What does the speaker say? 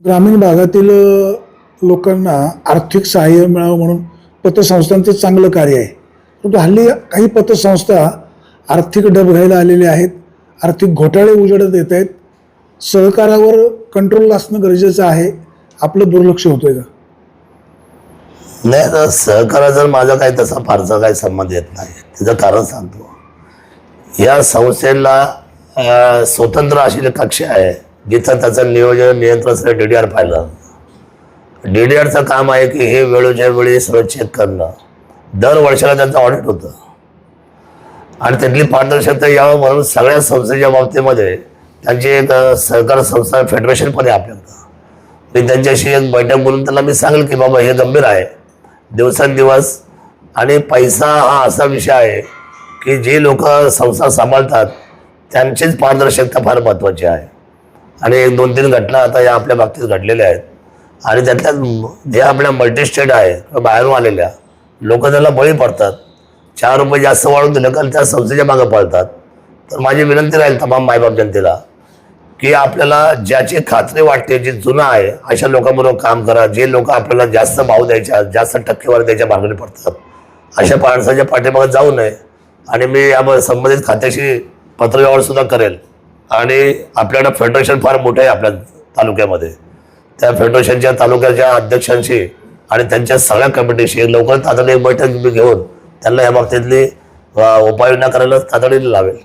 ग्रामीण भागातील लोकांना आर्थिक सहाय्य मिळावं म्हणून पतसंस्थांचं चांगलं कार्य आहे. परंतु हल्ली काही पतसंस्था आर्थिक डबघाईला आलेल्या आहेत, आर्थिक घोटाळे उजेडात येत आहेत. सहकारावर कंट्रोल असणं गरजेचं आहे. आपलं दुर्लक्ष होतंय का? नाही, आता सहकाराचा माझा काही तसा फारसा काही संबंध येत नाही. त्याचं कारण सांगतो. या संस्थेला स्वतंत्र अशी एक कक्ष आहे जिथं त्याचं नियोजन नियंत्रण सगळं DDR पाहिलं. DDRचं काम आहे की हे वेळोच्या वेळी सगळं चेक करणं. दर वर्षाला त्यांचं ऑडिट होतं आणि त्यातली पारदर्शकता यावं म्हणून सगळ्या संस्थेच्या बाबतीमध्ये त्यांची एक सहकार संस्था फेडरेशन पण आहे आपल्याकडं. मी त्यांच्याशी एक बैठक बोलून त्यांना मी सांगेल की बाबा हे गंभीर आहे. दिवसेंदिवस आणि पैसा हा असा विषय आहे की जे लोक संस्था सांभाळतात त्यांचीच पारदर्शकता फार महत्त्वाची आहे. आणि 1-2-3 घटना आता या आपल्या बाबतीत घडलेल्या आहेत आणि त्यातल्या जे आपल्या मल्टीस्टेट आहे किंवा बाहेरून आलेल्या लोक त्याला बळी पडतात. 4 रुपये जास्त वाढून दिलं कारण त्या संस्थेच्या मागं पळतात. तर माझी विनंती राहील तमाम मायबाप जनतेला की आपल्याला ज्याची खात्री वाटते, जी जुना आहे अशा लोकांबरोबर काम करा. जे लोक आपल्याला जास्त भाव द्यायच्या, जास्त टक्केवारी द्यायच्या मागणी पडतात अशा माणसाच्या पाठीमागे जाऊ नये. आणि मी या संबंधित खात्याशी पत्रव्यवहार सुद्धा करेल. आणि आपल्याकडं फेडरेशन फार मोठं आहे आपल्या तालुक्यामध्ये. त्या फेडरेशनच्या तालुक्याच्या अध्यक्षांशी आणि त्यांच्या सगळ्या कमिटीशी लवकर तातडीने एक बैठक घेऊन त्यांना या बाबतीतली उपाययोजना करायला तातडीने लावेल.